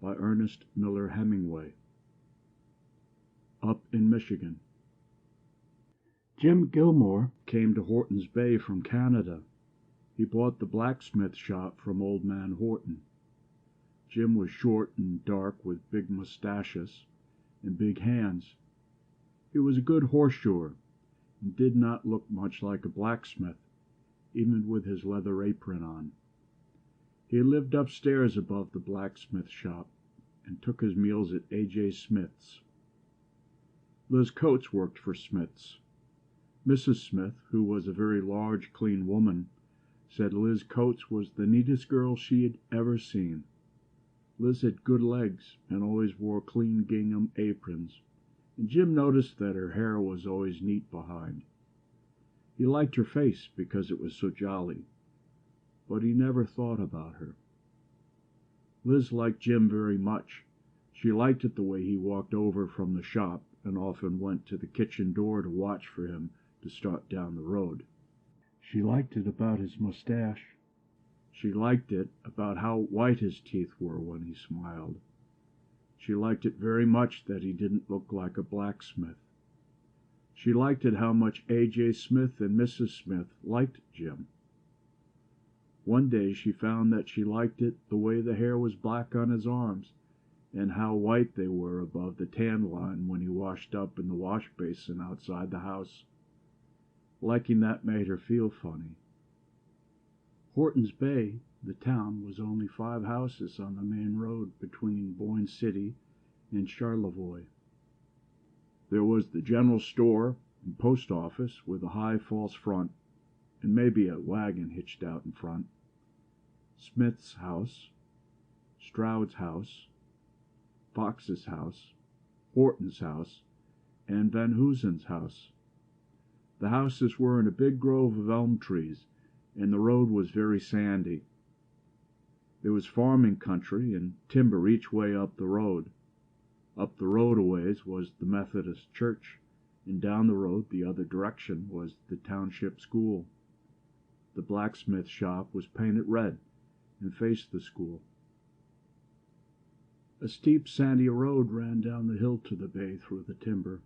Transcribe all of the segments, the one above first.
by Ernest Hemingway. Up in Michigan. Jim Gilmore came to Horton's Bay from Canada. He bought the blacksmith shop from old man Horton. Jim was short and dark with big mustaches and big hands. He was a good horseshoer and did not look much like a blacksmith, even with his leather apron on. He lived upstairs above the blacksmith shop and took his meals at A.J. Smith's. Liz Coates worked for Smith's. Mrs. Smith, who was a very large, clean woman, said Liz Coates was the neatest girl she had ever seen. Liz had good legs and always wore clean gingham aprons, and Jim noticed that her hair was always neat behind. He liked her face because it was so jolly, but he never thought about her. Liz liked Jim very much. She liked it the way he walked over from the shop and often went to the kitchen door to watch for him to start down the road. She liked it about his mustache. She liked it about how white his teeth were when he smiled. She liked it very much that he didn't look like a blacksmith. She liked it how much A.J. Smith and Mrs. Smith liked Jim. One day she found that she liked it the way the hair was black on his arms, and how white they were above the tan line when he washed up in the wash basin outside the house. Liking that made her feel funny. Horton's Bay, the town, was only 5 houses on the main road between Boyne City and Charlevoix. There was the general store and post office with a high false front, and maybe a wagon hitched out in front. Smith's house, Stroud's house, Fox's house, Horton's house, and Van Hoosen's house. The houses were in a big grove of elm trees, and the road was very sandy. There was farming country and timber each way up the road. Up the road a ways was the Methodist church, and down the road the other direction was the township school. The blacksmith shop was painted red and faced the school. A steep sandy road ran down the hill to the bay through the timber.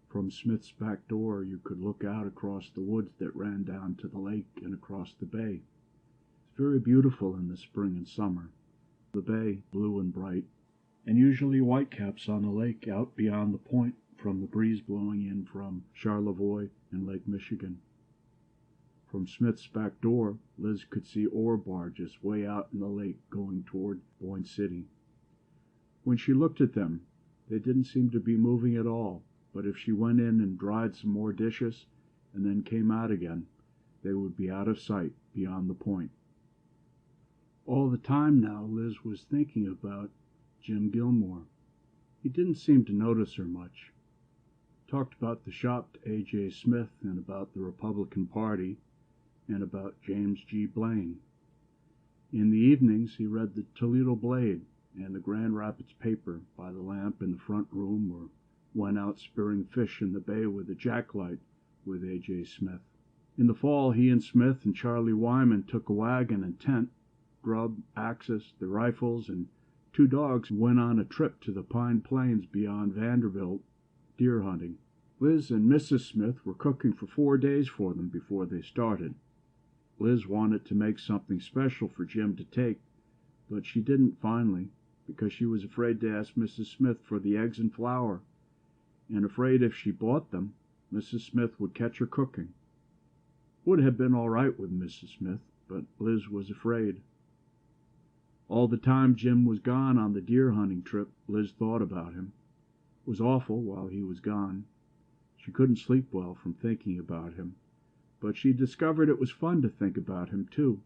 From Smith's back door you could look out across the woods that ran down to the lake and across the bay. It's very beautiful in the spring and summer. The bay, blue and bright, and usually whitecaps on the lake out beyond the point from the breeze blowing in from Charlevoix and Lake Michigan. From Smith's back door, Liz could see ore barges way out in the lake going toward Boyne City. When she looked at them, they didn't seem to be moving at all, but if she went in and dried some more dishes and then came out again, they would be out of sight beyond the point. All the time now Liz was thinking about Jim Gilmore. He didn't seem to notice her much. Talked about the shop to A.J. Smith and about the Republican Party and about James G. Blaine. In the evenings he read the Toledo Blade and the Grand Rapids paper by the lamp in the front room, or went out spearing fish in the bay with a jacklight with A.J. Smith. In the fall he and Smith and Charlie Wyman took a wagon and tent, grub, axes, their rifles, and 2 dogs and went on a trip to the Pine Plains beyond Vanderbilt, deer hunting. Liz and Mrs. Smith were cooking for 4 days for them before they started. Liz wanted to make something special for Jim to take, but she didn't finally, because she was afraid to ask Mrs. Smith for the eggs and flour, and afraid if she bought them, Mrs. Smith would catch her cooking. Would have been all right with Mrs. Smith, but Liz was afraid. All the time Jim was gone on the deer hunting trip, Liz thought about him. It was awful while he was gone. She couldn't sleep well from thinking about him, but she discovered it was fun to think about him, too.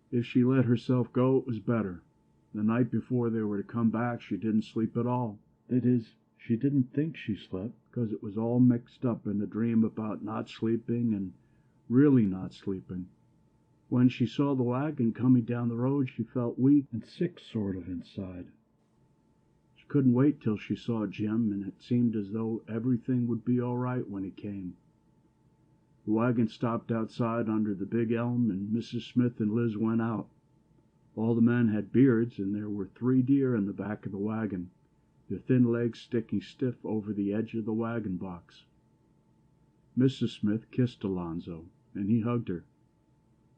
If she let herself go, it was better. The night before they were to come back, she didn't sleep at all. That is, she didn't think she slept, because it was all mixed up in a dream about not sleeping and really not sleeping. When she saw the wagon coming down the road, she felt weak and sick sort of inside. She couldn't wait till she saw Jim, and it seemed as though everything would be all right when he came. The wagon stopped outside under the big elm, and Mrs. Smith and Liz went out. All the men had beards, and there were 3 deer in the back of the wagon, their thin legs sticking stiff over the edge of the wagon box. Mrs. Smith kissed Alonzo, and he hugged her.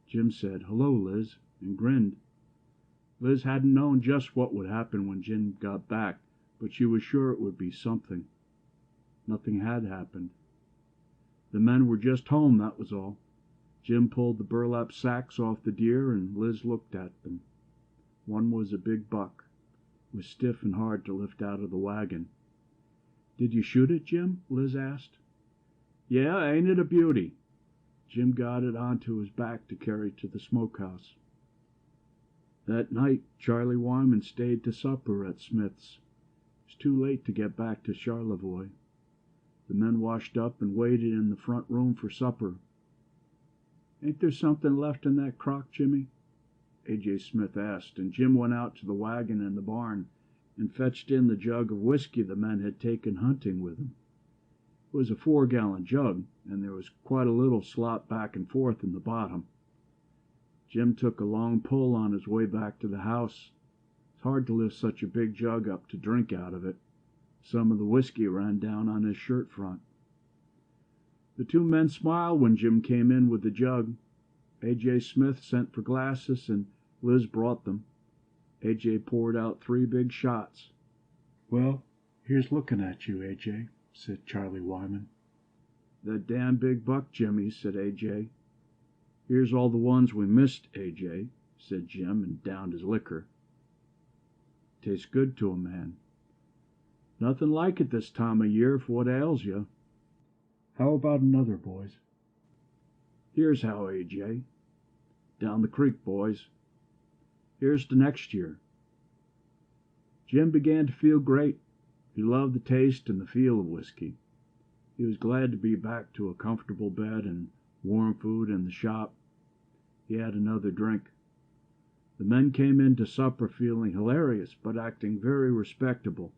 Jim said, "Hello, Liz," and grinned. Liz hadn't known just what would happen when Jim got back, but she was sure it would be something. Nothing had happened. The men were just home, that was all. Jim pulled the burlap sacks off the deer, and Liz looked at them. One was a big buck. It was stiff and hard to lift out of the wagon. "Did you shoot it, Jim?" Liz asked. "Yeah, ain't it a beauty?" Jim got it onto his back to carry to the smokehouse. That night Charlie Wyman stayed to supper at Smith's. It was too late to get back to Charlevoix. The men washed up and waited in the front room for supper. "Ain't there something left in that crock, Jimmy?" A.J. Smith asked, and Jim went out to the wagon in the barn and fetched in the jug of whiskey the men had taken hunting with them. It was a 4-gallon jug, and there was quite a little slop back and forth in the bottom. Jim took a long pull on his way back to the house. It's hard to lift such a big jug up to drink out of it. Some of the whiskey ran down on his shirt front. The 2 men smiled when Jim came in with the jug. A.J. Smith sent for glasses, and Liz brought them. A.J. poured out 3 big shots. "Well, here's looking at you, A.J.," said Charlie Wyman. "That damn big buck, Jimmy," said A.J. "Here's all the ones we missed, A.J.," said Jim, and downed his liquor. "Tastes good to a man." "Nothing like it this time of year for what ails you." "How about another, boys?" "Here's how, A.J. Down the creek, boys. Here's to next year." Jim began to feel great. He loved the taste and the feel of whiskey. He was glad to be back to a comfortable bed and warm food in the shop. He had another drink. The men came in to supper feeling hilarious, but acting very respectable.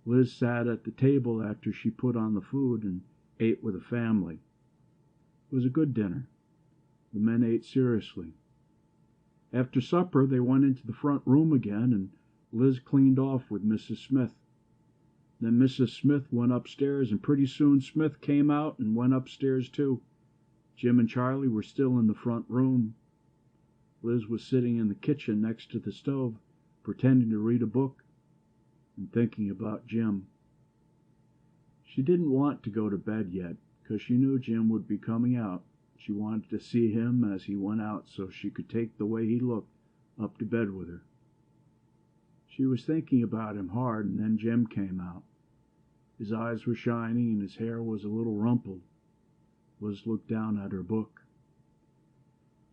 Liz sat at the table after she put on the food and ate with the family. It was a good dinner. The men ate seriously. After supper they went into the front room again, and Liz cleaned off with Mrs. Smith. Then Mrs. Smith went upstairs, and pretty soon Smith came out and went upstairs too. Jim and Charlie were still in the front room. Liz was sitting in the kitchen next to the stove, pretending to read a book and thinking about Jim. She didn't want to go to bed yet, because she knew Jim would be coming out. She wanted to see him as he went out so she could take the way he looked up to bed with her. She was thinking about him hard, and then Jim came out. His eyes were shining, and his hair was a little rumpled. Liz looked down at her book.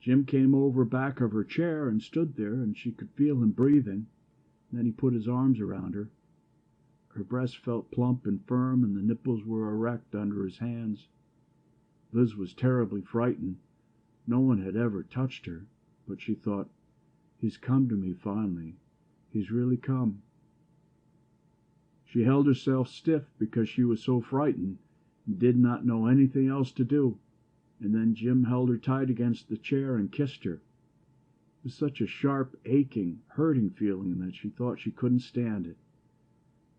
Jim came over back of her chair and stood there, and she could feel him breathing. Then he put his arms around her. Her breast felt plump and firm, and the nipples were erect under his hands. Liz was terribly frightened. No one had ever touched her, but she thought, "He's come to me finally. He's really come." She held herself stiff because she was so frightened and did not know anything else to do, and then Jim held her tight against the chair and kissed her. It was such a sharp, aching, hurting feeling that she thought she couldn't stand it.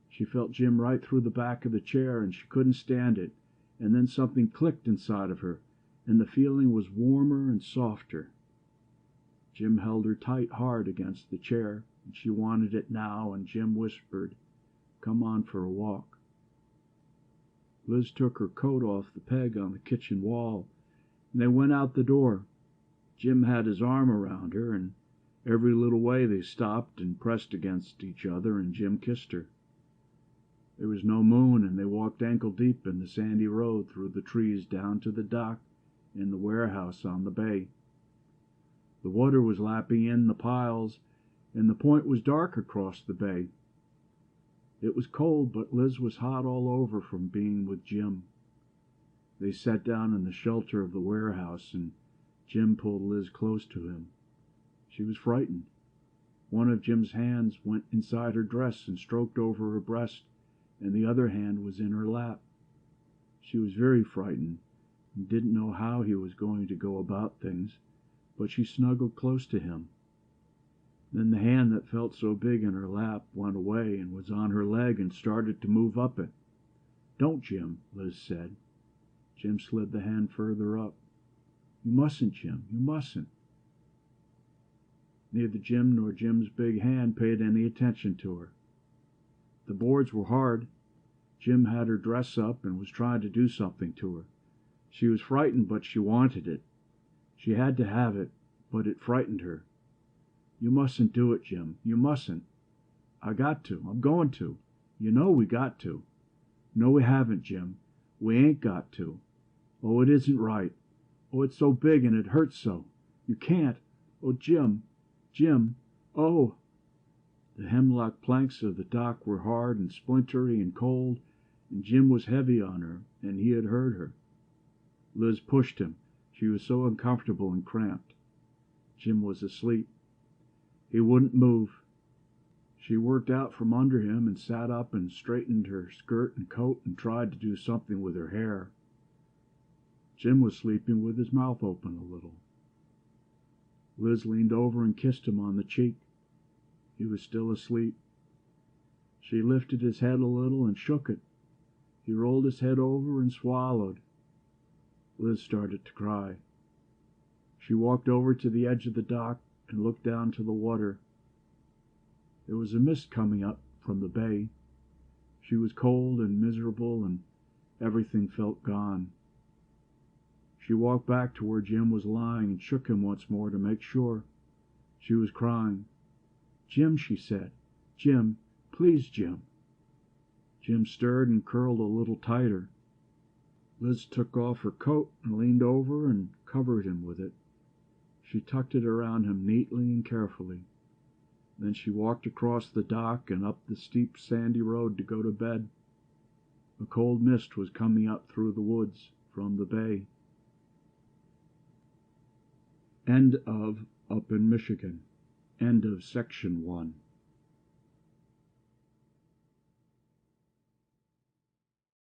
She felt Jim right through the back of the chair, and she couldn't stand it, and then something clicked inside of her, and the feeling was warmer and softer. Jim held her tight hard against the chair, and she wanted it now, and Jim whispered, "Come on for a walk." Liz took her coat off the peg on the kitchen wall, and they went out the door. Jim had his arm around her, and every little way they stopped and pressed against each other, and Jim kissed her. There was no moon, and they walked ankle-deep in the sandy road through the trees down to the dock and the warehouse on the bay. The water was lapping in the piles, and the point was dark across the bay. It was cold, but Liz was hot all over from being with Jim. They sat down in the shelter of the warehouse, and Jim pulled Liz close to him. She was frightened. One of Jim's hands went inside her dress and stroked over her breast, and the other hand was in her lap. She was very frightened and didn't know how he was going to go about things, but she snuggled close to him. Then the hand that felt so big in her lap went away and was on her leg and started to move up it. "Don't, Jim," Liz said. Jim slid the hand further up. "You mustn't, Jim, you mustn't." Neither Jim nor Jim's big hand paid any attention to her. The boards were hard. Jim had her dress up and was trying to do something to her. She was frightened, but she wanted it. She had to have it, but it frightened her. "You mustn't do it, Jim. You mustn't." "I got to. I'm going to. You know we got to." "No, we haven't, Jim. We ain't got to. Oh, it isn't right. Oh, it's so big and it hurts so. You can't. Oh, Jim, Jim, oh." The hemlock planks of the dock were hard and splintery and cold, and Jim was heavy on her, and he had hurt her. Liz pushed him. She was so uncomfortable and cramped. Jim was asleep. He wouldn't move. She worked out from under him and sat up and straightened her skirt and coat and tried to do something with her hair. Jim was sleeping with his mouth open a little. Liz leaned over and kissed him on the cheek. He was still asleep. She lifted his head a little and shook it. He rolled his head over and swallowed. Liz started to cry. She walked over to the edge of the dock and looked down to the water. There was a mist coming up from the bay. She was cold and miserable, and everything felt gone. She walked back to where Jim was lying and shook him once more to make sure. She was crying. "Jim," she said. "Jim, please, Jim." Jim stirred and curled a little tighter. Liz took off her coat and leaned over and covered him with it. She tucked it around him neatly and carefully. Then she walked across the dock and up the steep sandy road to go to bed. A cold mist was coming up through the woods from the bay. End of Up in Michigan. End of Section 1.